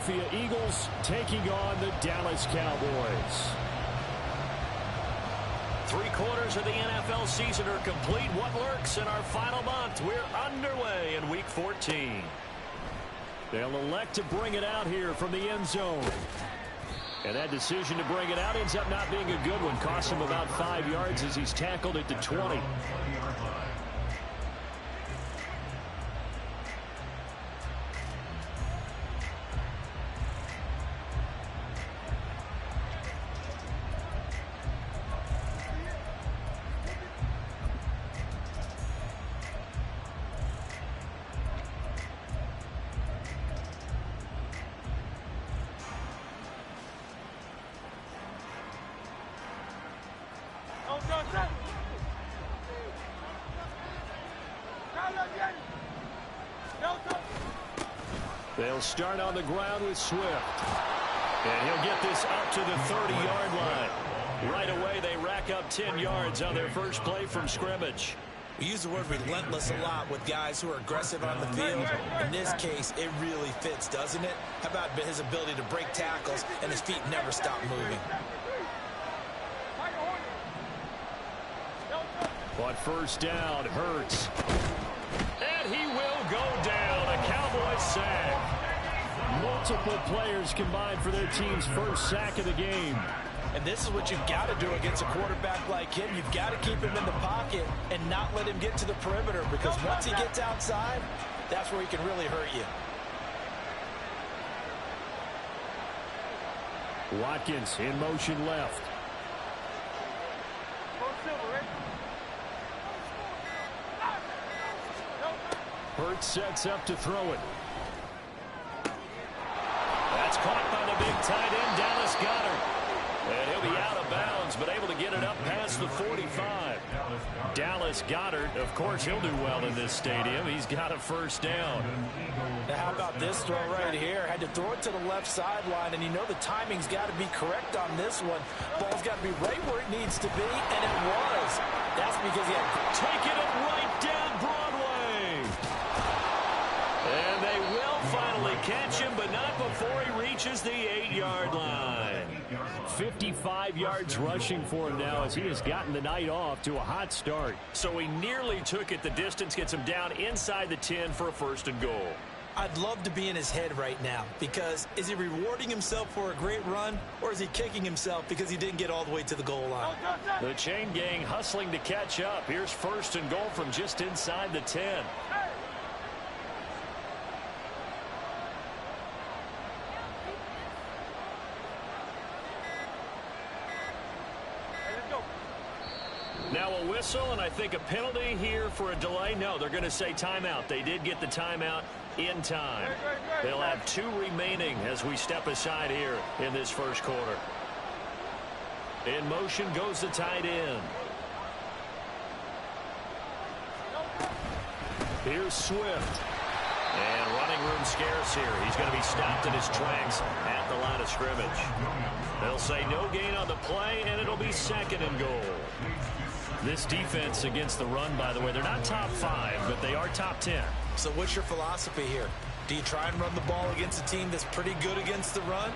Philadelphia Eagles taking on the Dallas Cowboys. 3 quarters of the NFL season are complete. What lurks in our final month? We're underway in Week 14. They'll elect to bring it out here from the end zone. And that decision to bring it out ends up not being a good one. Costs him about 5 yards as he's tackled at the 20. They'll start on the ground with Swift. And he'll get this up to the 30-yard line. Right away, they rack up 10 yards on their first play from scrimmage. We use the word relentless a lot with guys who are aggressive on the field. In this case, it really fits, doesn't it? How about his ability to break tackles and his feet never stop moving? On first down, Hurts. And he will go down. A Cowboys sack. Multiple players combined for their team's first sack of the game. And this is what you've got to do against a quarterback like him. You've got to keep him in the pocket and not let him get to the perimeter, because once he gets outside, that's where he can really hurt you. Watkins in motion left. Hurts sets up to throw it. That's caught by the big tight end, Dallas Goedert. And he'll be out of bounds, but able to get it up past the 45. Dallas Goedert, of course, he'll do well in this stadium. He's got a first down. Now, how about this throw right here? Had to throw it to the left sideline, and you know the timing's got to be correct on this one. Ball's got to be right where it needs to be, and it was. That's because he had taken it right down Broadway. And they will finally catch him, but not before he reaches the 8-yard line. 55 yards rushing for him now as he has gotten the night off to a hot start. So he nearly took it the distance, gets him down inside the 10 for a first and goal. I'd love to be in his head right now, because is he rewarding himself for a great run, or is he kicking himself because he didn't get all the way to the goal line? The chain gang hustling to catch up. Here's first and goal from just inside the 10. Now a whistle, and I think a penalty here for a delay. No, they're going to say timeout. They did get the timeout in time. They'll have 2 remaining as we step aside here in this first quarter. In motion goes the tight end. Here's Swift. And running room scarce here. He's going to be stopped in his tracks at the line of scrimmage. They'll say no gain on the play, and it'll be second and goal. This defense against the run, by the way, they're not top 5, but they are top 10. So what's your philosophy here? Do you try and run the ball against a team that's pretty good against the run?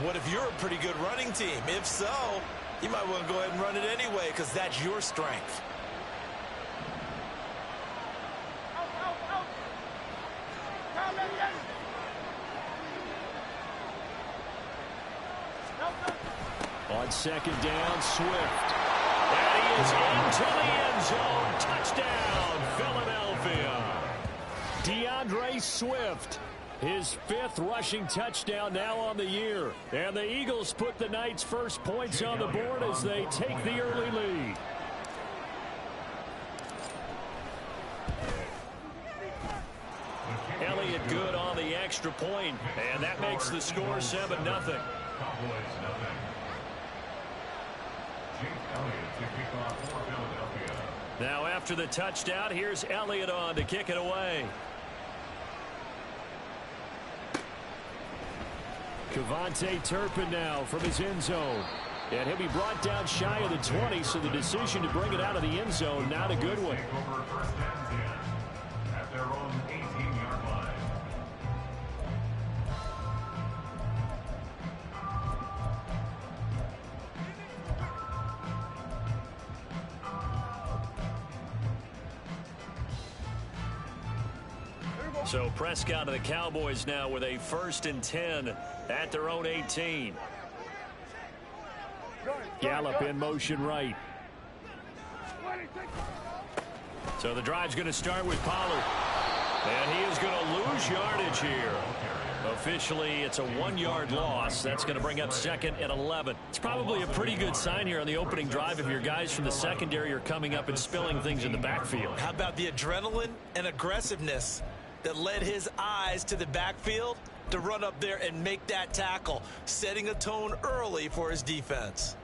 What if you're a pretty good running team? If so, you might want to go ahead and run it anyway, because that's your strength. On second down, Swift. And he is into the end zone. Touchdown, Philadelphia. DeAndre Swift, his 5th rushing touchdown now on the year. And the Eagles put the night's first points on the board as they take the early lead. Elliott good on the extra point, and that makes the score 7-0. Now after the touchdown, here's Elliott on to kick it away. Kevontae Turpin now from his end zone. And he'll be brought down shy of the 20, so the decision to bring it out of the end zone, not a good one. So Prescott and the Cowboys now with a 1st and 10 at their own 18. Gallup in motion right. So the drive's going to start with Pollard. And he is going to lose yardage here. Officially, it's a 1-yard loss. That's going to bring up 2nd and 11. It's probably a pretty good sign here on the opening drive if your guys from the secondary are coming up and spilling things in the backfield. How about the adrenaline and aggressiveness that led his eyes to the backfield to run up there and make that tackle, setting a tone early for his defense.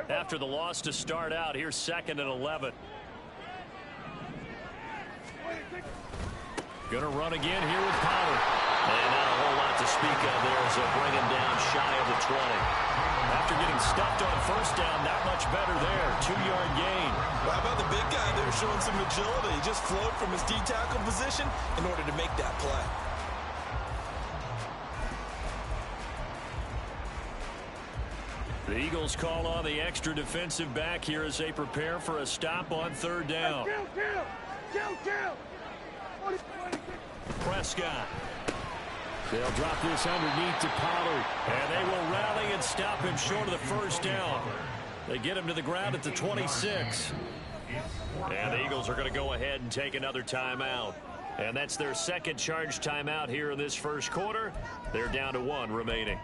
After the loss to start out, here's 2nd and 11. Going to run again here with Pollard. And not a whole lot to speak of there as they'll bring him down shy of the 20. After getting stuffed on 1st down, not much better there. 2-yard gain. Well, how about the big guy there showing some agility? He just flowed from his D-tackle position in order to make that play. The Eagles call on the extra defensive back here as they prepare for a stop on 3rd down. Prescott. They'll drop this underneath to Pollard. And they will rally and stop him short of the 1st down. They get him to the ground at the 26. And the Eagles are going to go ahead and take another timeout. And that's their 2nd charge timeout here in this 1st quarter. They're down to 1 remaining.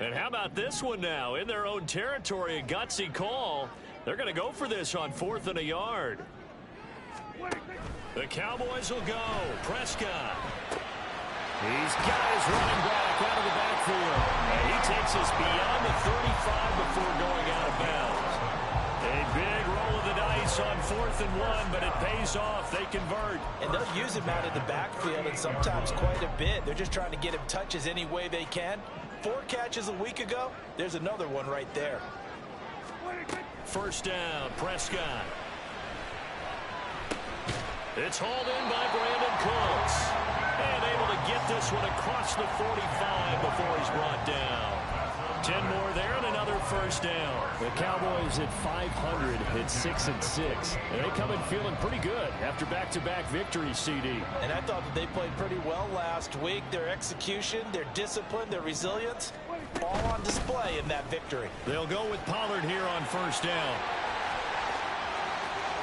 And how about this one now? In their own territory, a gutsy call. They're going to go for this on 4th and a yard. The Cowboys will go. Prescott. He's got his running back out of the backfield. And he takes us beyond the 35 before going out of bounds. A big roll of the dice on 4th and 1, but it pays off. They convert. And they'll use him out of the backfield, and sometimes quite a bit. They're just trying to get him touches any way they can. 4 catches a week ago. There's another one right there. 1st down, Prescott. It's hauled in by Brandon Cooks. And able to get this one across the 45 before he's brought down. 10 more there and another 1st down. The Cowboys at 500 hit 6 and 6. And they come in feeling pretty good after back-to-back victories, CD. And I thought that they played pretty well last week. Their execution, their discipline, their resilience, all on display in that victory. They'll go with Pollard here on 1st down.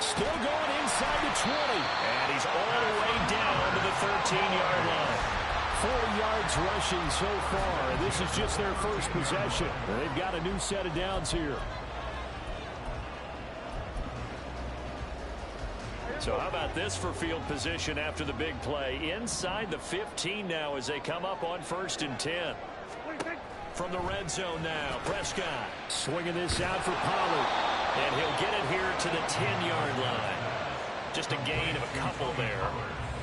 Still going inside the 20. And he's all the way down to the 13-yard line. 4 yards rushing so far. And this is just their 1st possession. They've got a new set of downs here. So how about this for field position after the big play? Inside the 15 now as they come up on 1st and 10. From the red zone now, Prescott. Swinging this out for Pollard. And he'll get it here to the 10-yard line. Just a gain of a couple there.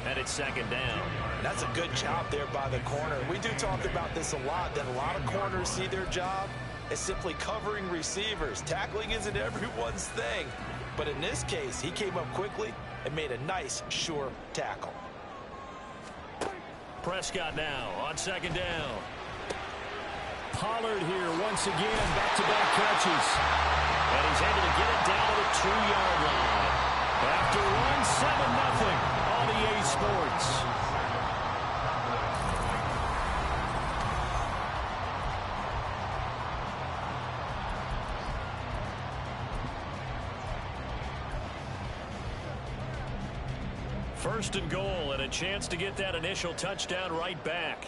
And it's 2nd down. That's a good job there by the corner. We do talk about this a lot, that a lot of corners see their job as simply covering receivers. Tackling isn't everyone's thing. But in this case, he came up quickly and made a nice, sure tackle. Prescott now on 2nd down. Pollard here once again, back-to-back catches. And he's able to get it down to the 2-yard line. After one, 7-0 on EA Sports. First and goal, and a chance to get that initial touchdown right back.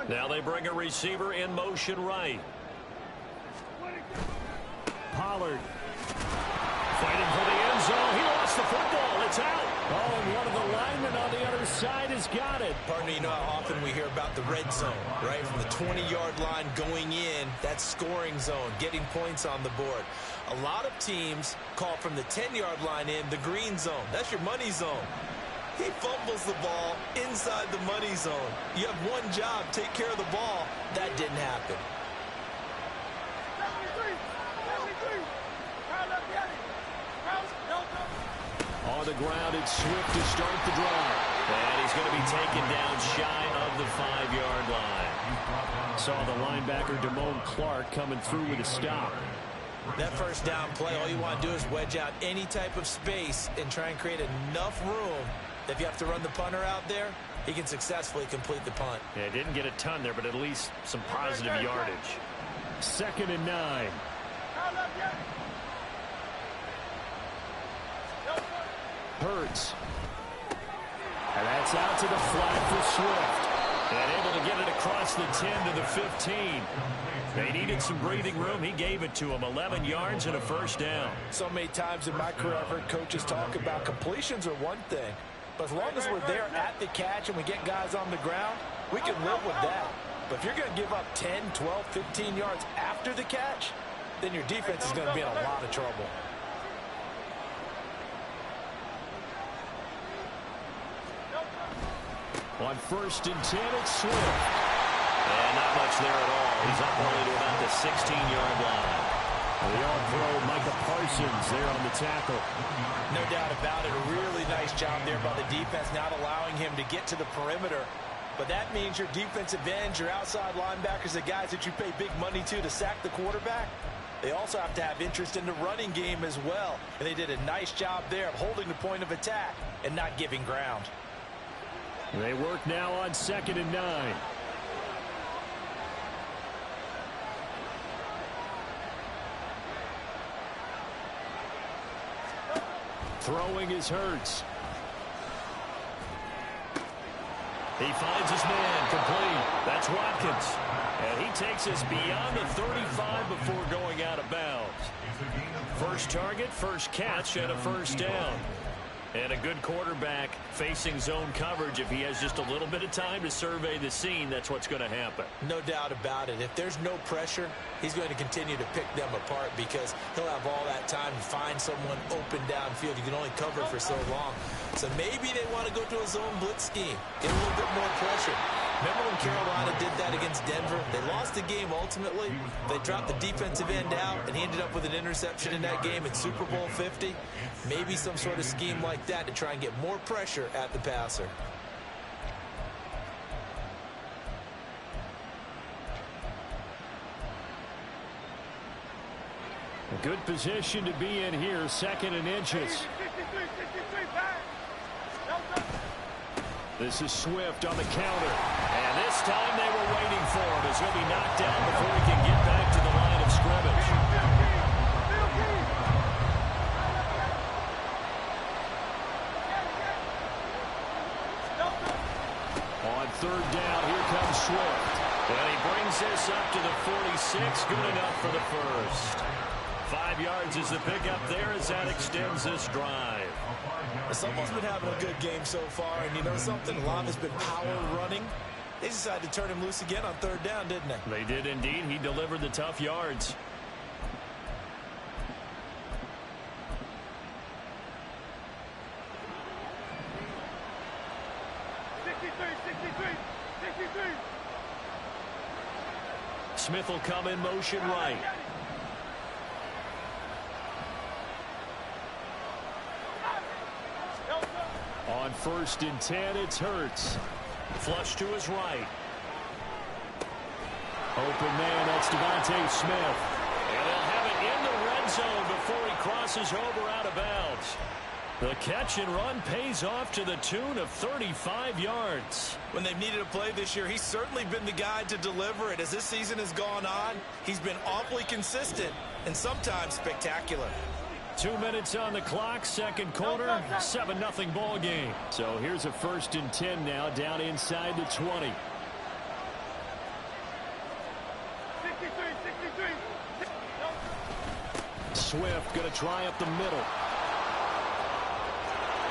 Now they bring a receiver in motion right. Pollard. Fighting for the end zone. He lost the football. It's out. Oh, and one of the linemen on the other side has got it. Pardon me, you know how often we hear about the red zone, right? From the 20-yard line going in, that's scoring zone, getting points on the board. A lot of teams call from the 10-yard line in the green zone. That's your money zone. He fumbles the ball inside the money zone. You have one job, take care of the ball. That didn't happen. On on the ground, it's Swift to start the drive. And he's going to be taken down shy of the 5-yard line. Saw the linebacker, Damone Clark, coming through with a stop. That first down play, all you want to do is wedge out any type of space and try and create enough room that if you have to run the punter out there, he can successfully complete the punt. Yeah, didn't get a ton there, but at least some positive yardage. 2nd and 9. Hurts. And that's out to the flat for Swift. And able to get it across the 10 to the 15. They needed some breathing room. He gave it to him. 11 yards and a first down. So many times in my career I've heard coaches talk about completions are one thing. But as long as we're there at the catch and we get guys on the ground, we can live with that. But if you're going to give up 10, 12, 15 yards after the catch, then your defense is going to be in a lot of trouble. On 1st and 10, it's Swift. And not much there at all. He's up only to about the 16-yard line. The all-pro Micah Parsons there on the tackle. No doubt about it. A really nice job there by the defense, not allowing him to get to the perimeter. But that means your defensive ends, your outside linebackers, the guys that you pay big money to sack the quarterback, they also have to have interest in the running game as well. And they did a nice job there of holding the point of attack and not giving ground. They work now on 2nd and 9. Throwing is Hurts. He finds his man complete. That's Watkins. And he takes us beyond the 35 before going out of bounds. First target, first catch, and a first down. And a good quarterback facing zone coverage. If he has just a little bit of time to survey the scene, that's what's going to happen. No doubt about it. If there's no pressure, he's going to continue to pick them apart because he'll have all that time to find someone open downfield. You can only cover for so long. So maybe they want to go to a zone blitz scheme, get a little bit more pressure. Remember when Carolina did that against Denver? They lost the game ultimately. They dropped the defensive end out, and he ended up with an interception in that game in Super Bowl 50. Maybe some sort of scheme like that to try and get more pressure at the passer. A good position to be in here, 2nd and inches. This is Swift on the counter. And this time they were waiting for him as he'll be knocked down before he can get back to the line of scrimmage. On 3rd down, here comes Swift. And he brings this up to the 46. Good enough for the first. 5 yards is the pickup there as that extends this drive. Someone's been having a good game so far, and you know something? A lot has been power running. They decided to turn him loose again on 3rd down, didn't they? They did indeed. He delivered the tough yards. Smith will come in motion right. On 1st and 10, it's Hurts. Flush to his right. Open man, that's Devontae Smith. And they'll have it in the red zone before he crosses over out of bounds. The catch and run pays off to the tune of 35 yards. When they've needed a play this year, he's certainly been the guy to deliver it. As this season has gone on, he's been awfully consistent and sometimes spectacular. 2 minutes on the clock, 2nd quarter, 7-0 ball game. So here's a 1st and 10 now, down inside the 20. 63. Swift going to try up the middle.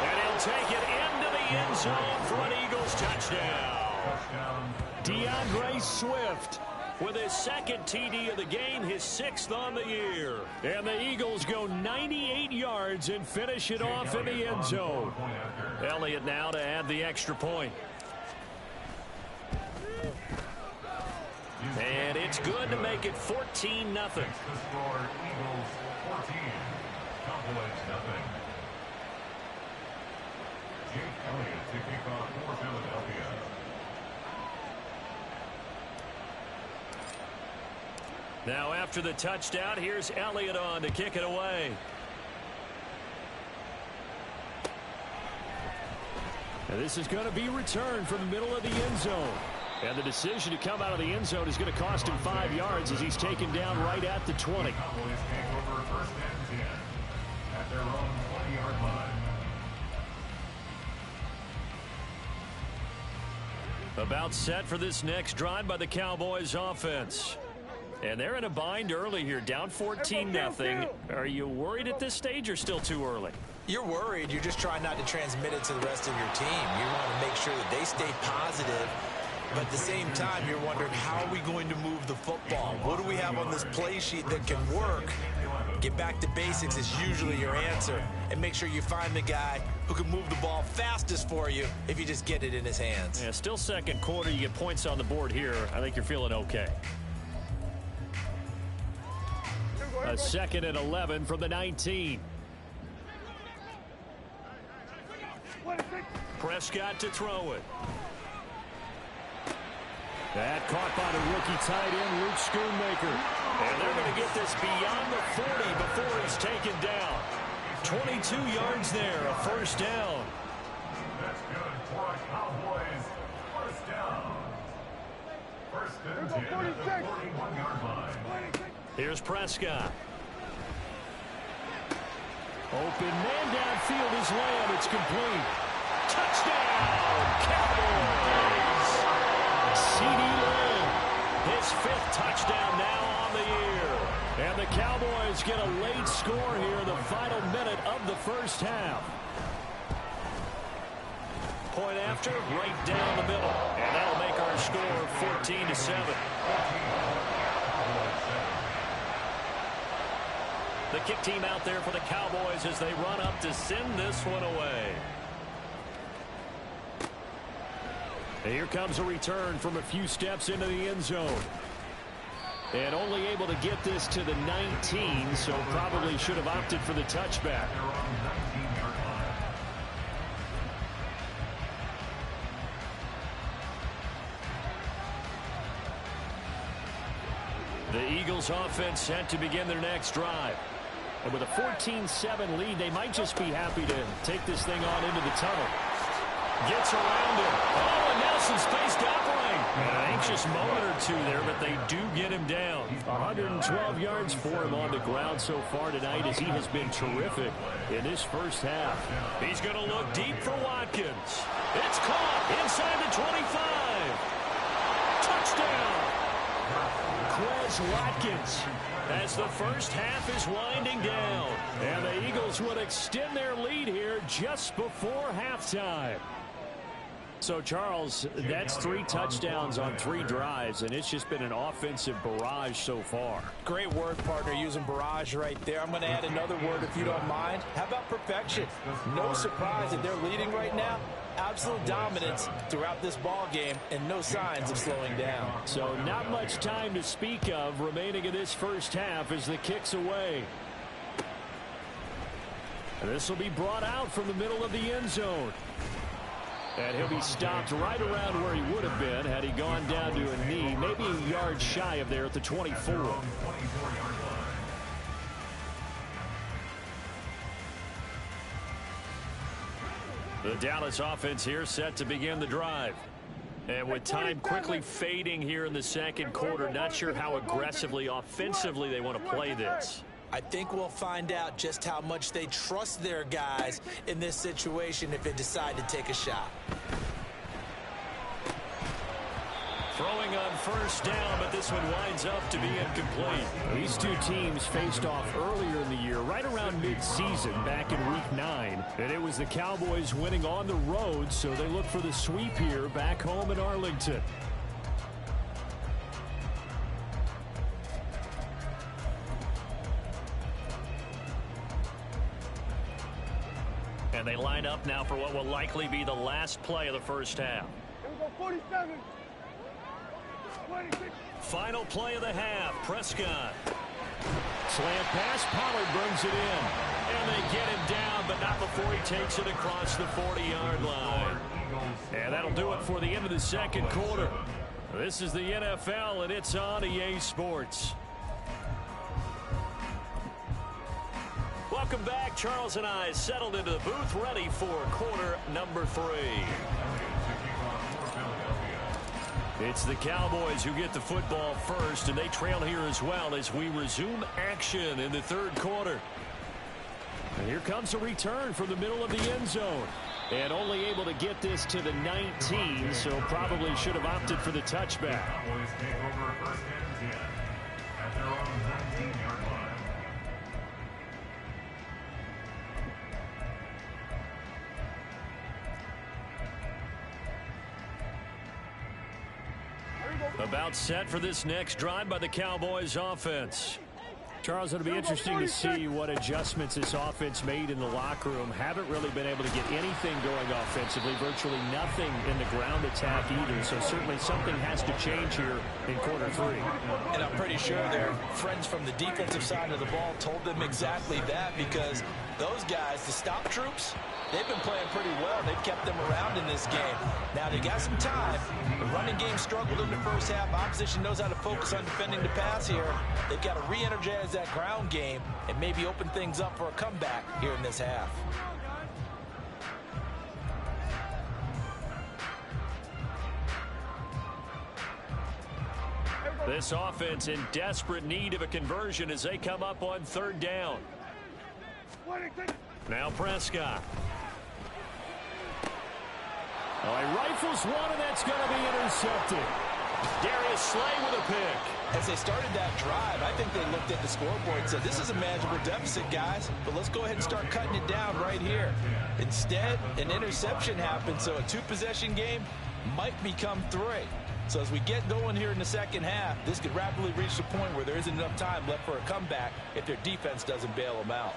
And he'll take it into the end zone for an Eagles touchdown. DeAndre Swift with his 2nd TD of the game, his 6th on the year. And the Eagles go 98 yards and finish it off in the end zone. Elliott now to add the extra point. And it's good to make it 14-0. Eagles 14, Cowboys 0. Now after the touchdown, here's Elliott on to kick it away. And this is going to be returned from the middle of the end zone. And the decision to come out of the end zone is going to cost him 5 yards as he's taken down right at the 20. About set for this next drive by the Cowboys offense. And they're in a bind early here, down 14-0. Are you worried at this stage or still too early? You're worried. You're just trying not to transmit it to the rest of your team. You want to make sure that they stay positive. But at the same time, you're wondering, how are we going to move the football? What do we have on this play sheet that can work? Get back to basics is usually your answer. And make sure you find the guy who can move the ball fastest for you if you just get it in his hands. Yeah, still second quarter. You get points on the board here. I think you're feeling okay. A 2nd and 11 from the 19. Prescott to throw it. That caught by the rookie tight end, Luke Schoonmaker. And they're going to get this beyond the 40 before he's taken down. 22 yards there, a first down. That's good for a Cowboys first down. First and 10 at the 41-yard line. Here's Prescott. Open man downfield is Lamb. It's complete. Touchdown, Cowboys! C.D. Lamb, His 5th touchdown now on the year. and the Cowboys get a late score here in the final minute of the first half. Point after, right down the middle. And that'll make our score 14-7. The kick team out there for the Cowboys as they run up to send this one away. And here comes a return from a few steps into the end zone. And only able to get this to the 19, so probably should have opted for the touchback. The Eagles offense set to begin their next drive. And with a 14-7 lead, they might just be happy to take this thing on into the tunnel. Gets around him. Oh, and now some space gobbling. An anxious moment or two there, but they do get him down. 112 yards for him on the ground so far tonight as he has been terrific in this first half. He's going to look deep for Watkins. It's caught inside the 25. Touchdown. Quez Watkins. As the first half is winding down. And the Eagles would extend their lead here just before halftime. So, Charles, that's 3 touchdowns on 3 drives, and it's just been an offensive barrage so far. Great word, partner, using barrage right there. I'm going to add another word if you don't mind. How about perfection? No surprise that they're leading right now. Absolute dominance throughout this ball game and no signs of slowing down. So not much time to speak of remaining in this first half as the kick's away. And this will be brought out from the middle of the end zone. And he'll be stopped right around where he would have been had he gone down to a knee, maybe a yard shy of there at the 24. The Dallas offense here set to begin the drive. And with time quickly fading here in the second quarter, not sure how aggressively, offensively they want to play this. I think we'll find out just how much they trust their guys in this situation if they decide to take a shot. Throwing on first down, but this one winds up to be incomplete. These two teams faced off earlier in the year, right around mid-season, back in Week 9. And it was the Cowboys winning on the road, so they look for the sweep here back home in Arlington. And they line up now for what will likely be the last play of the first half. Here we go, 47. 26. Final play of the half, Prescott. Slant pass, Pollard brings it in. And they get him down, but not before he takes it across the 40-yard line. And that'll do it for the end of the second quarter. This is the NFL, and it's on EA Sports. Welcome back. Charles and I settled into the booth, ready for quarter number 3. It's the Cowboys who get the football first, and they trail here as well as we resume action in the third quarter. And here comes a return from the middle of the end zone. And only able to get this to the 19, so probably should have opted for the touchback. Cowboys take over first and 10 at their own 19-yard line. About set for this next drive by the Cowboys offense. Charles, it'll be interesting to see what adjustments this offense made in the locker room. Haven't really been able to get anything going offensively, virtually nothing in the ground attack either. So certainly something has to change here in quarter 3. And I'm pretty sure their friends from the defensive side of the ball told them exactly that, because those guys, the stop troops, they've been playing pretty well. They've kept them around in this game. Now, they got some time. The running game struggled in the first half. Opposition knows how to focus on defending the pass here. They've got to re-energize that ground game and maybe open things up for a comeback here in this half. This offense in desperate need of a conversion as they come up on third down. Now Prescott. Oh, he rifles one, and that's going to be intercepted. Darius Slay with a pick. As they started that drive, I think they looked at the scoreboard and said, this is a manageable deficit, guys, but let's go ahead and start cutting it down right here. Instead, an interception happened, so a two-possession game might become 3. So as we get going here in the second half, this could rapidly reach the point where there isn't enough time left for a comeback if their defense doesn't bail them out.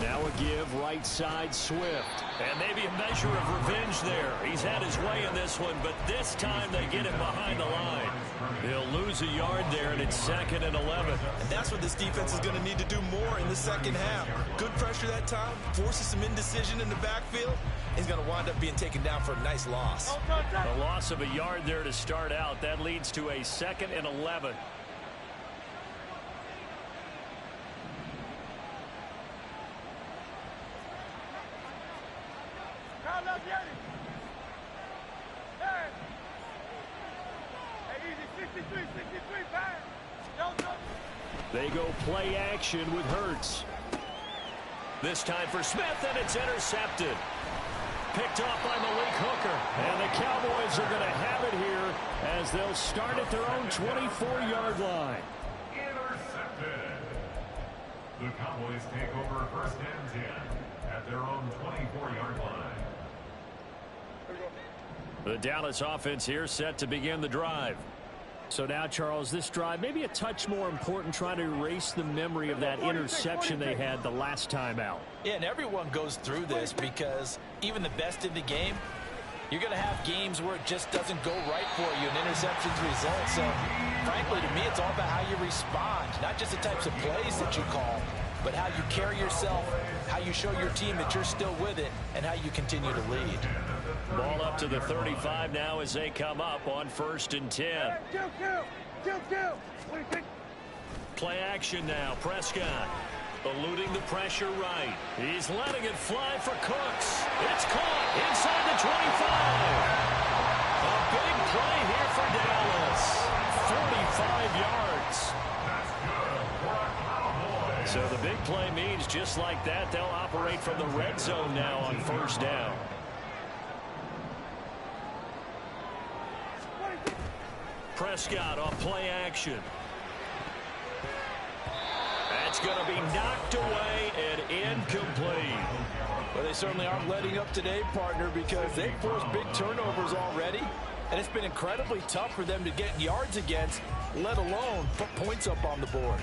Now a give right side Swift. And maybe a measure of revenge there. He's had his way in this one, but this time they get him behind the line. They'll lose a yard there, and it's 2nd and 11. And that's what this defense is going to need to do more in the second half. Good pressure that time, forces some indecision in the backfield. He's going to wind up being taken down for a nice loss. A loss of a yard there to start out. That leads to a 2nd and 11. They go play action with Hurts. This time for Smith, and it's intercepted. Picked off by Malik Hooker. And the Cowboys are going to have it here as they'll start at their own 24-yard line. Intercepted. The Cowboys take over first and 10 at their own 24-yard line. The Dallas offense here set to begin the drive. So now, Charles, this drive maybe a touch more important, trying to erase the memory of that interception they had the last time out. Yeah, and everyone goes through this because even the best in the game, you're going to have games where it just doesn't go right for you, and interceptions result. So, frankly, to me, it's all about how you respond, not just the types of plays that you call, but how you carry yourself, how you show your team that you're still with it, and how you continue to lead. Ball up to the 35 now as they come up on 1st and 10. Play action now. Prescott eluding the pressure right. He's letting it fly for Cooks. It's caught inside the 25. A big play here for Dallas. 45 yards. So the big play means just like that, they'll operate from the red zone now on 1st down. Prescott off play action. That's going to be knocked away and incomplete. Well, they certainly aren't letting up today, partner, because they've forced big turnovers already, and it's been incredibly tough for them to get yards against, let alone put points up on the board.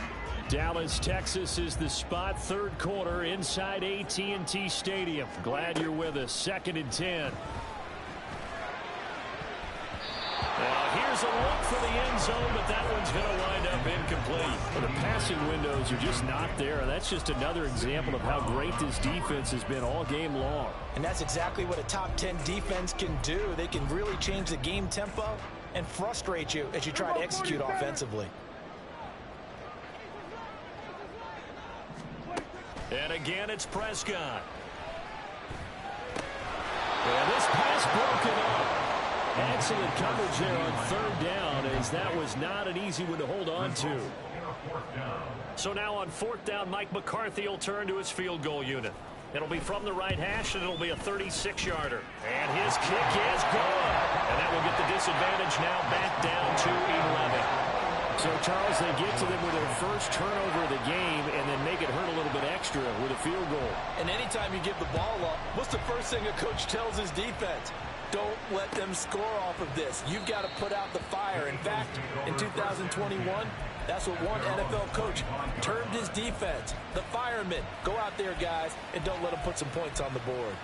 Dallas, Texas is the spot. Third quarter inside AT&T Stadium. Glad you're with us. 2nd and 10. Now here's There's a look for the end zone, but that one's going to wind up incomplete. Well, the passing windows are just not there. That's just another example of how great this defense has been all game long. And that's exactly what a top 10 defense can do. They can really change the game tempo and frustrate you as you try to execute offensively. And again, it's Prescott. And this pass broken up. Excellent coverage there on third down, as that was not an easy one to hold on to. So now on fourth down, Mike McCarthy will turn to his field goal unit. It'll be from the right hash, and it'll be a 36-yarder. And his kick is good. And that will get the disadvantage now back down to 11. So, Charles, they get to them with their first turnover of the game and then make it hurt a little bit extra with a field goal. And anytime you give the ball up, what's the first thing a coach tells his defense? Don't let them score off of this. You've got to put out the fire. In fact, in 2021, that's what one NFL coach termed his defense. The firemen. Go out there, guys, and don't let them put some points on the board.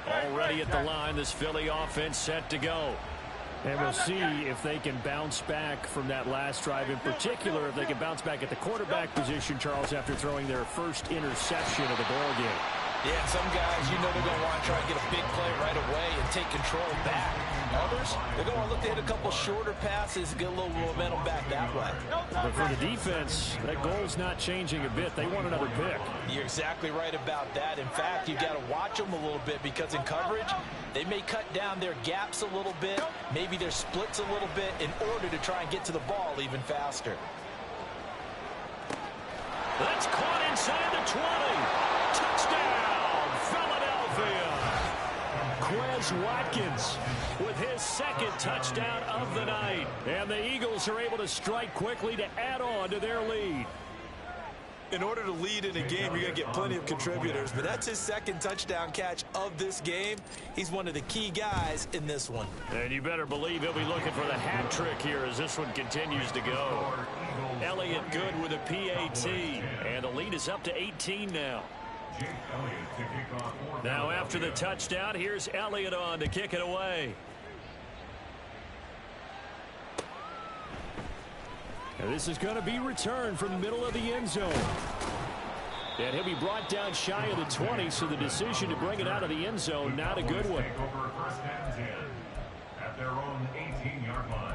Already at the line, this Philly offense set to go. And we'll see if they can bounce back from that last drive. In particular, if they can bounce back at the quarterback position, Charles, after throwing their first interception of the ball game. Yeah, some guys, you know they're going to want to try to get a big play right away and take control back. Others, they're going to look to hit a couple shorter passes, get a little momentum back that way. But for the defense, that goal's not changing a bit. They want another pick. You're exactly right about that. In fact, you've got to watch them a little bit because in coverage, they may cut down their gaps a little bit, maybe their splits a little bit in order to try and get to the ball even faster. That's caught inside the 20. Touchdown, Philadelphia. Quez Watkins with his second touchdown of the night. And the Eagles are able to strike quickly to add on to their lead. In order to lead in a game, you're going to get plenty of contributors, but that's his second touchdown catch of this game. He's one of the key guys in this one. And you better believe he'll be looking for the hat trick here as this one continues to go. Elliott good with a PAT, and the lead is up to 18 now. Now after the touchdown, here's Elliott on to kick it away. And this is going to be returned from the middle of the end zone. And he'll be brought down shy of the 20, so the decision to bring it out of the end zone, not a good one. First and 10 at their own 18-yard line.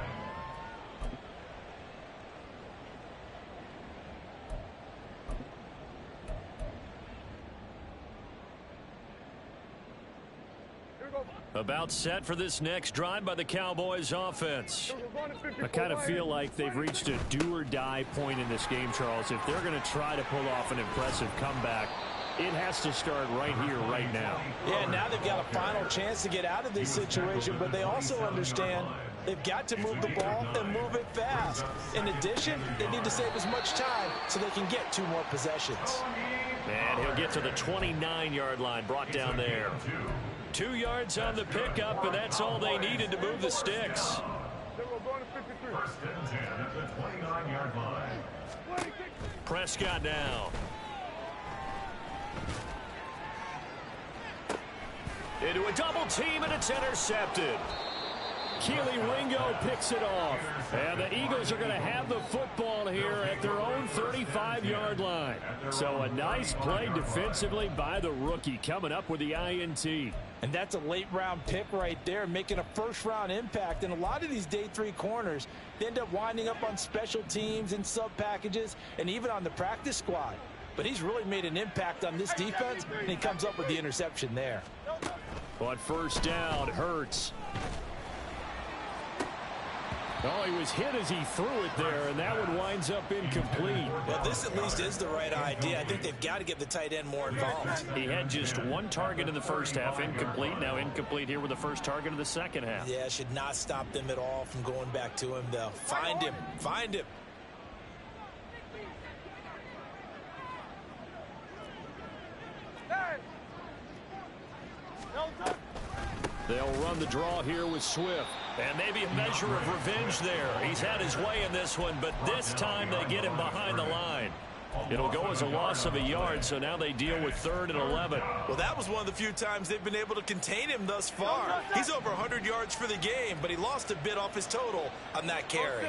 About set for this next drive by the Cowboys offense. I kind of feel like they've reached a do-or-die point in this game, Charles. If they're going to try to pull off an impressive comeback, it has to start right here, right now. Yeah, now they've got a final chance to get out of this situation, but they also understand they've got to move the ball and move it fast. In addition, they need to save as much time so they can get 2 more possessions. And he'll get to the 29-yard line, brought down there. 2 yards on the pickup, and that's all they needed to move the sticks. First and 10 at the 29-yard line. Prescott now. Into a double team, and it's intercepted. Keely Ringo picks it off. And the Eagles are going to have the football here at their own 35-yard line. So a nice play defensively by the rookie, coming up with the INT. And that's a late-round pick right there, making a first-round impact. And a lot of these day 3 corners, they end up winding up on special teams and sub-packages and even on the practice squad. But he's really made an impact on this defense, and he comes up with the interception there. On first down, Hurts. Oh, he was hit as he threw it there, and that one winds up incomplete. Well, this at least is the right idea. I think they've got to get the tight end more involved. He had just 1 target in the first half, incomplete. Now incomplete here with the first target of the second half. Yeah, should not stop them at all from going back to him, though. Find him. Find him. They'll run the draw here with Swift. And maybe a measure of revenge there. He's had his way in this one, but this time they get him behind the line. It'll go as a loss of a yard, so now they deal with 3rd and 11. Well, that was one of the few times they've been able to contain him thus far. He's over 100 yards for the game, but he lost a bit off his total on that carry.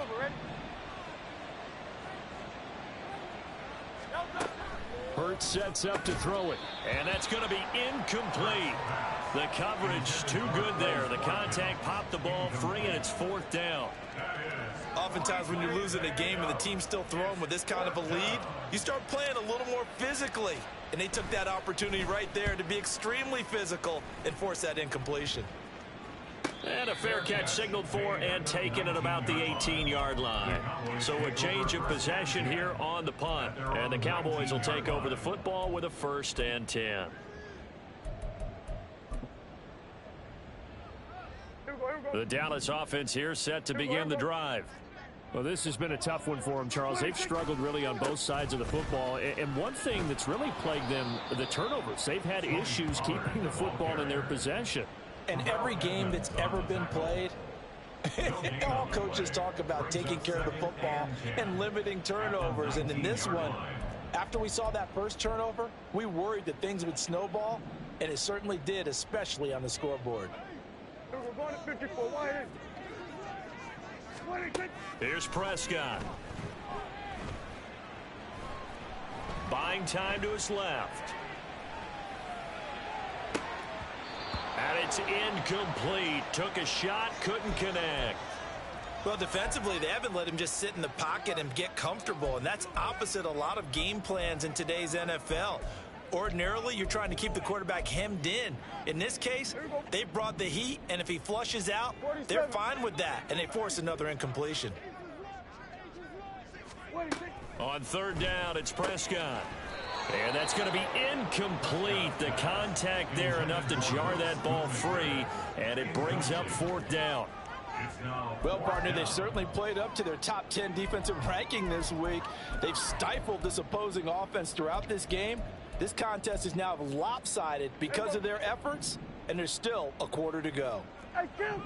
Hurts sets up to throw it. And that's going to be incomplete. The coverage too good there. The contact popped the ball free, and it's 4th down. Oftentimes when you're losing a game and the team's still throwing with this kind of a lead, you start playing a little more physically. And they took that opportunity right there to be extremely physical and force that incompletion. And a fair catch signaled for and taken at about the 18-yard line. So a change of possession here on the punt. And the Cowboys will take over the football with a 1st and 10. The Dallas offense here set to begin the drive. Well, this has been a tough one for them, Charles. They've struggled really on both sides of the football. And one thing that's really plagued them, the turnovers. They've had issues keeping the football in their possession. And every game that's ever been played, all coaches talk about taking care of the football and limiting turnovers. And in this one, after we saw that first turnover, we worried that things would snowball, and it certainly did, especially on the scoreboard. Here's Prescott. Buying time to his left. And it's incomplete. Took a shot, couldn't connect. Well, defensively, they haven't let him just sit in the pocket and get comfortable, and that's opposite a lot of game plans in today's NFL. Ordinarily, you're trying to keep the quarterback hemmed in. In this case, they brought the heat, and if he flushes out, they're fine with that, and they force another incompletion. On 3rd down, it's Prescott. And that's going to be incomplete. The contact there enough to jar that ball free, and it brings up 4th down. Well, partner, they've certainly played up to their top 10 defensive ranking this week. They've stifled this opposing offense throughout this game. This contest is now lopsided because of their efforts, and there's still a quarter to go. Hey, kill.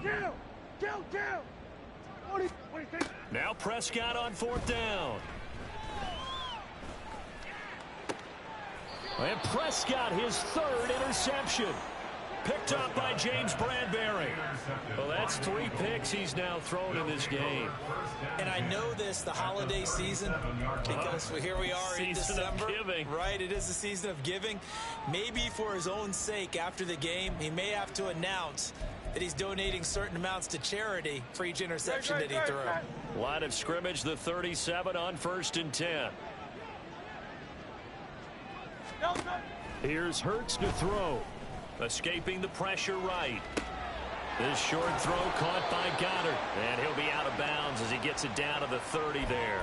Now Prescott on 4th down. And Prescott, his 3rd interception. Picked up by James Bradbury. Well, that's 3 picks he's now thrown in this game. And I know this, the holiday season, because here we are in December. Season of giving. Right, it is the season of giving. Maybe for his own sake after the game, he may have to announce that he's donating certain amounts to charity for each interception that he threw. Line of scrimmage, the 37 on 1st and 10. Here's Hurts to throw. Escaping the pressure right. This short throw caught by Goddard. And he'll be out of bounds as he gets it down to the 30 there.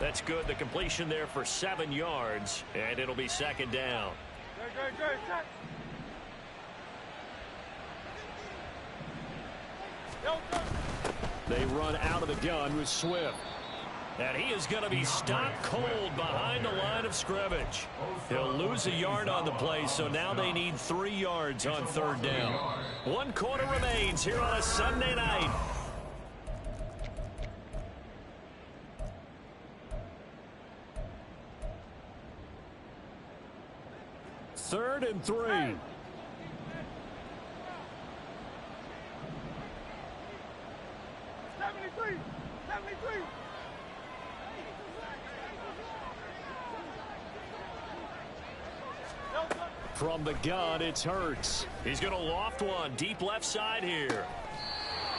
That's good. The completion there for 7 yards. And it'll be 2nd down. They run out of the gun with Swift. And he is going to be stopped cold behind the line of scrimmage. He'll lose a yard on the play, so now they need 3 yards on 3rd down. 1 quarter remains here on a Sunday night. Third and 3. From the gun, it's Hurts. He's going to loft one deep left side here.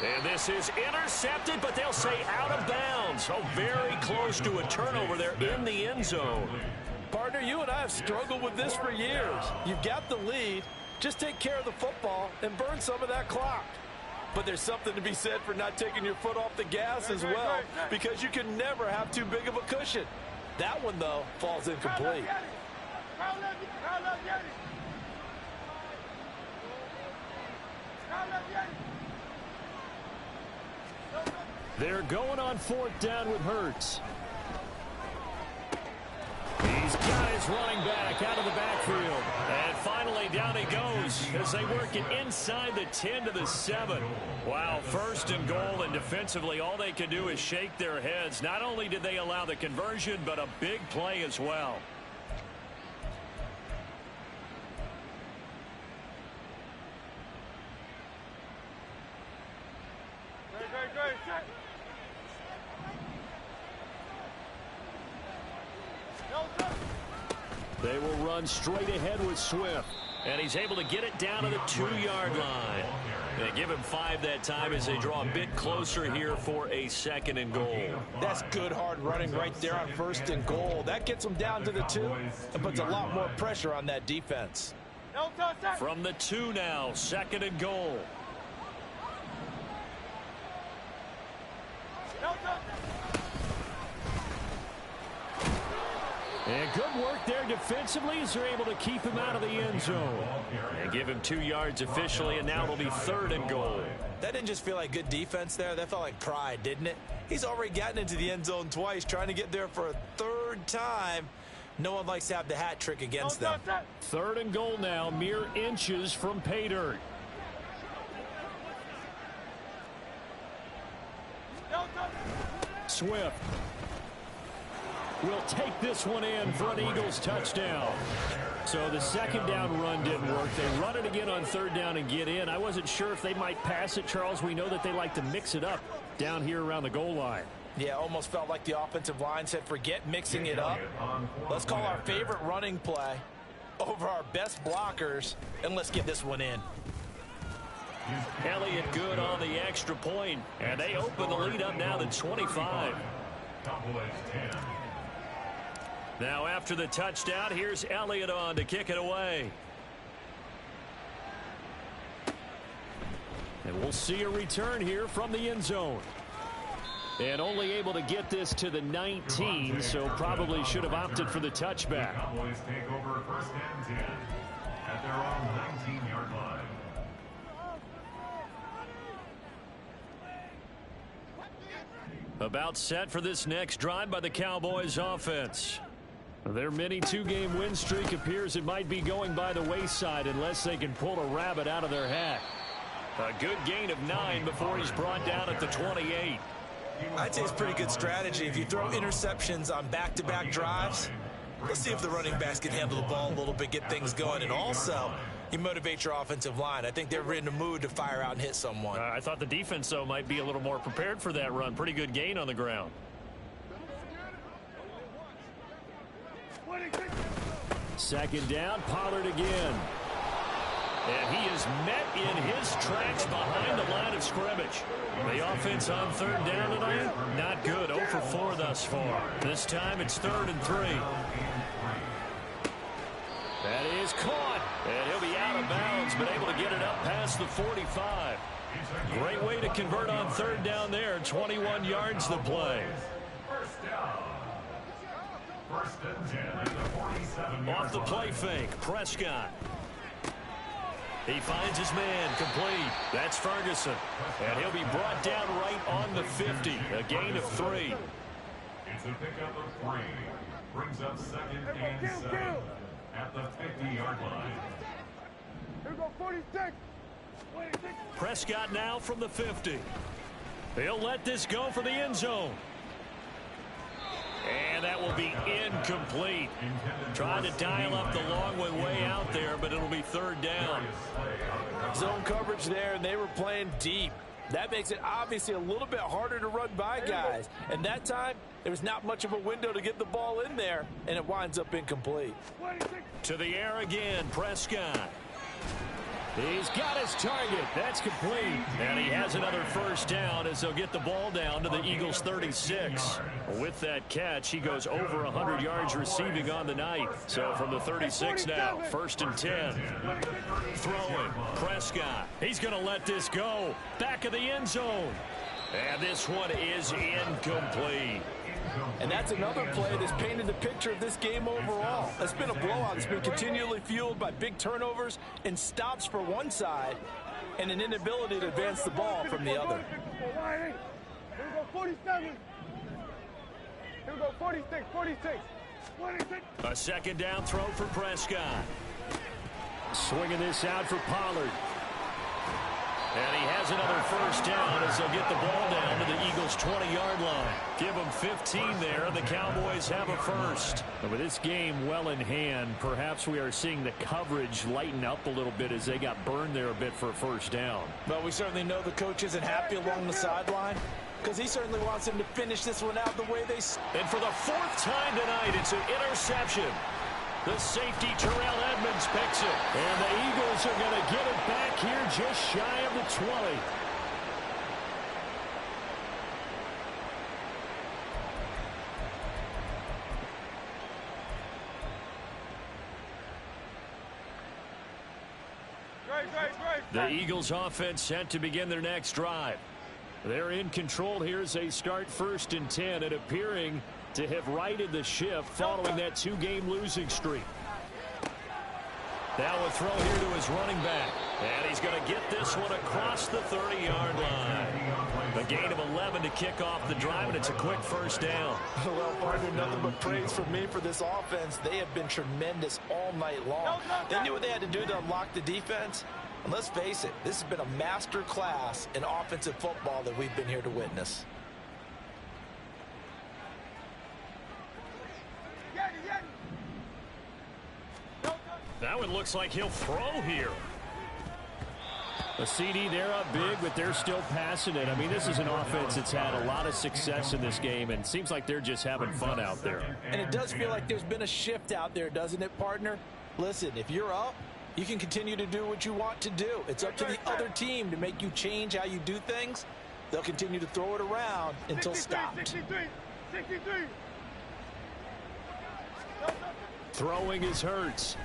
And this is intercepted, but they'll say out of bounds. Oh, very close to a turnover there in the end zone. Partner, you and I have struggled with this for years. You've got the lead. Just take care of the football and burn some of that clock. But there's something to be said for not taking your foot off the gas as well, because you can never have too big of a cushion. That one, though, falls incomplete. They're going on 4th down with Hurts. He's got his running back out of the backfield. And finally down he goes as they work it inside the 10 to the 7. Wow, first and goal, and defensively all they can do is shake their heads. Not only did they allow the conversion, but a big play as well. They will run straight ahead with Swift. And he's able to get it down to the 2-yard line. They give him 5 that time as they draw a bit closer here for a 2nd and goal. That's good hard running right there on 1st and goal. That gets them down to the 2 and puts a lot more pressure on that defense. From the 2 now, 2nd and goal. And good work there defensively as they're able to keep him out of the end zone. And give him 2 yards officially, and now it'll be 3rd and goal. That didn't just feel like good defense there. That felt like pride, didn't it? He's already gotten into the end zone twice, trying to get there for a 3rd time. No one likes to have the hat trick against them. 3rd and goal now, mere inches from pay dirt. Swift will take this one in for an Eagles touchdown. So the 2nd down run didn't work. They run it again on 3rd down and get in. I wasn't sure if they might pass it, Charles. We know that they like to mix it up down here around the goal line. Yeah, almost felt like the offensive line said, forget mixing it up. Let's call our favorite running play over our best blockers, and let's get this one in. Elliott good on the extra point, and they open the lead up now to 25. Now after the touchdown, here's Elliott on to kick it away. And we'll see a return here from the end zone. And only able to get this to the 19, so probably should have opted for the touchback. Cowboys take over 1st and 10 at their own 19-yard line. About set for this next drive by the Cowboys offense. Their mini 2-game win streak appears it might be going by the wayside unless they can pull a rabbit out of their hat. A good gain of 9 before he's brought down at the 28. I'd say it's pretty good strategy. If you throw interceptions on back-to-back drives, let's see if the running backs can handle the ball a little bit, get things going, and also you motivate your offensive line. I think they're in the mood to fire out and hit someone. I thought the defense, though, might be a little more prepared for that run. Pretty good gain on the ground. Second down, Pollard again. And he is met in his tracks behind the line of scrimmage. The offense on 3rd down tonight, not good. 0 for 4 thus far. This time it's 3rd and 3. That is caught. And he'll be out of bounds, but able to get it up past the 45. Great way to convert on 3rd down there. 21 yards the play. First down. 1st and 10 at the 47. Off the play fake, Prescott. He finds his man, complete. That's Ferguson. And he'll be brought down right on the 50. A gain of 3. It's a pickup of 3. Brings up 2nd and 7 at the 50-yard line. Here we go, 46. Prescott now from the 50. He'll let this go for the end zone. And that will be incomplete. Trying to dial up the long way out there, but it'll be 3rd down. Zone coverage there, and they were playing deep. That makes it obviously a little bit harder to run by guys. And that time, there was not much of a window to get the ball in there, and it winds up incomplete. To the air again, Prescott. He's got his target. That's complete. And he has another 1st down as they'll get the ball down to the Eagles' 36. With that catch, he goes over 100 yards receiving on the night. So from the 36 now, 1st and 10. Throwing, Prescott. He's going to let this go. Back of the end zone. And this one is incomplete. And that's another play that's painted the picture of this game overall. It's been a blowout. It's been continually fueled by big turnovers and stops for one side and an inability to advance the ball from the other. Here we go, 47. Here we go, 46, 46. 46. A 2nd down throw for Prescott. Swinging this out for Pollard. And he has another first down as they'll get the ball down to the Eagles' 20-yard line. Give them 15 there, and the Cowboys have a first. And with this game well in hand, perhaps we are seeing the coverage lighten up a little bit as they got burned there a bit for a first down. Well, we certainly know the coach isn't happy along the sideline because he certainly wants him to finish this one out the way they... And for the fourth time tonight, it's an interception. The safety, Terrell Edmonds, picks it. And the Eagles are going to get it back here just shy of the 20. The Eagles offense set to begin their next drive. They're in control here as they start 1st and 10 and appearing to have righted the ship following that 2-game losing streak. Now a throw here to his running back. And he's going to get this one across the 30-yard line. A gain of 11 to kick off the drive, and it's a quick first down. Well, partner, nothing but praise from me for this offense. They have been tremendous all night long. They knew what they had to do to unlock the defense. And let's face it, this has been a master class in offensive football that we've been here to witness. That one looks like he'll throw here. A CD, they're up big, but they're still passing it. I mean, this is an offense that's had a lot of success in this game, and seems like they're just having fun out there. And it does feel like there's been a shift out there, doesn't it, partner? Listen, if you're up, you can continue to do what you want to do. It's up to the other team to make you change how you do things. They'll continue to throw it around until stopped. 63. Throwing is Hurts.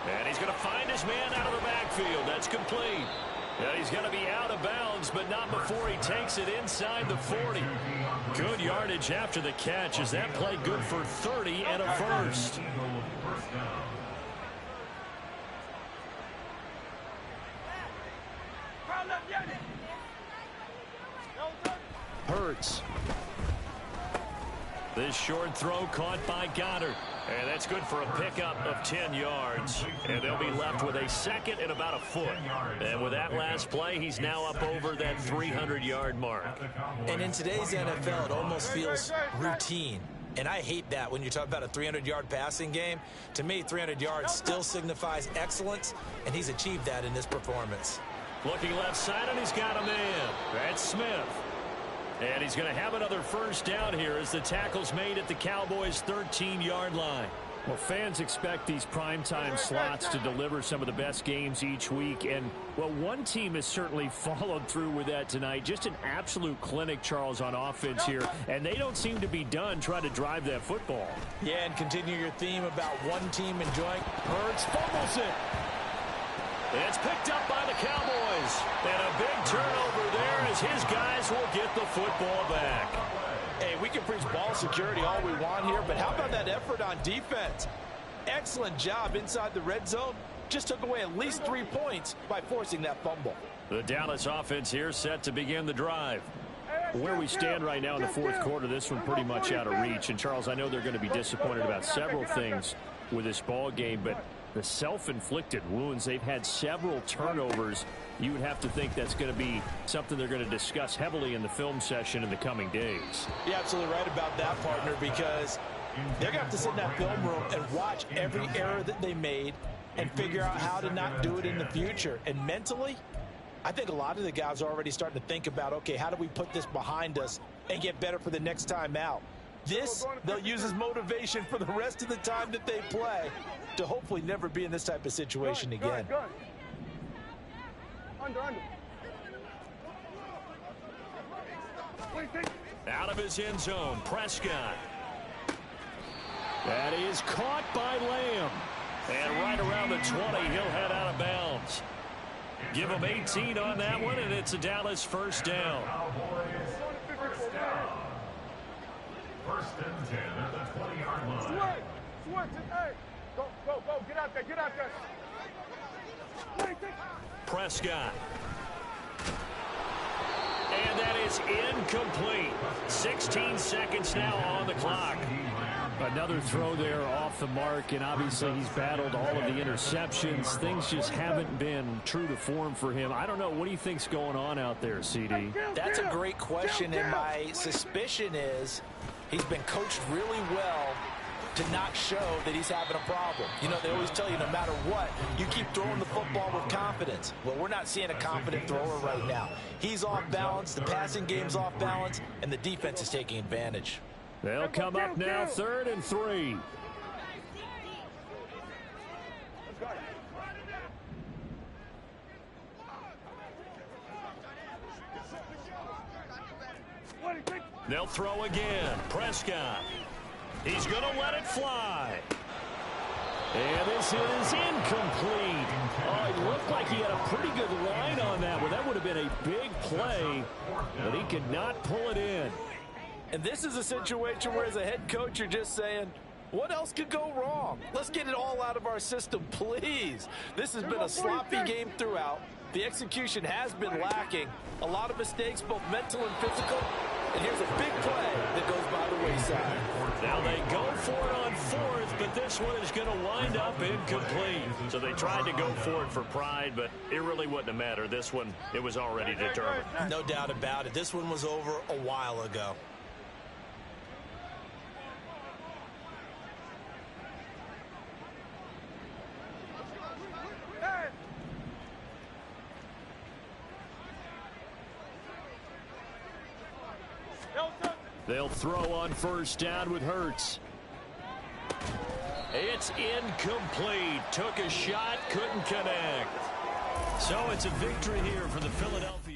And he's going to find his man out of the backfield. That's complete. And he's going to be out of bounds, but not before he takes it inside the 40. Good yardage after the catch as that play good for 30 and a first. Hurts. This short throw caught by Goddard. And that's good for a pickup of 10 yards. And they'll be left with a second and about a foot. And with that last play, he's now up over that 300-yard mark. And in today's NFL, it almost feels routine. And I hate that when you talk about a 300-yard passing game. To me, 300 yards still signifies excellence, and he's achieved that in this performance. Looking left side, and he's got a man. That's Smith. And he's going to have another first down here as the tackle's made at the Cowboys' 13-yard line. Well, fans expect these primetime slots to deliver some of the best games each week. And, well, one team has certainly followed through with that tonight. Just an absolute clinic, Charles, on offense here. And they don't seem to be done trying to drive that football. Yeah, and continue your theme about one team enjoying. Hurts fumbles it. And it's picked up by the Cowboys. And a big turnover there as his guys will get the football back. Hey, we can preach ball security all we want here, but how about that effort on defense? Excellent job inside the red zone. Just took away at least 3 points by forcing that fumble. The Dallas offense here set to begin the drive. Where we stand right now in the fourth quarter, this one pretty much out of reach. And, Charles, I know they're going to be disappointed about several things with this ball game, but the self-inflicted wounds, they've had several turnovers. You would have to think that's going to be something they're going to discuss heavily in the film session in the coming days. You're absolutely right about that, partner, because they're going to have to sit in that film room and watch every error that they made and figure out how to not do it in the future. And mentally, I think a lot of the guys are already starting to think about, okay, how do we put this behind us and get better for the next time out? This, they'll use as motivation for the rest of the time that they play to hopefully never be in this type of situation again. Good. Under. Out of his end zone, Prescott. That is caught by Lamb. And right around the 20, he'll head out of bounds. Give him 18 on that one, and it's a Dallas first down. First and 10 at the 20-yard line. Switch. Hey. Go. Get out there. Prescott. And that is incomplete. 16 seconds now on the clock. Another throw there off the mark, and obviously he's battled all of the interceptions. Things just haven't been true to form for him. I don't know. What do you think's going on out there, CD? That's a great question, and my suspicion is he's been coached really well to not show that he's having a problem. You know, they always tell you no matter what, you keep throwing the football with confidence. Well, we're not seeing a confident thrower right now. He's off balance, the passing game's off balance, and the defense is taking advantage. They'll come up now, 3rd and 3. They'll throw again. Prescott. He's going to let it fly. And this is incomplete. Oh, it looked like he had a pretty good line on that one. That would have been a big play, but he could not pull it in. And this is a situation where as a head coach, you're just saying, what else could go wrong? Let's get it all out of our system, please. This has been a sloppy game throughout. The execution has been lacking. A lot of mistakes, both mental and physical. And here's a big play that goes by the wayside. Now they go for it on 4th, but this one is going to wind up incomplete. So they tried to go for it for pride, but it really wouldn't have mattered. This one, it was already determined. No doubt about it. This one was over a while ago. They'll throw on 1st down with Hurts. It's incomplete. Took a shot, couldn't connect. So it's a victory here for the Philadelphia.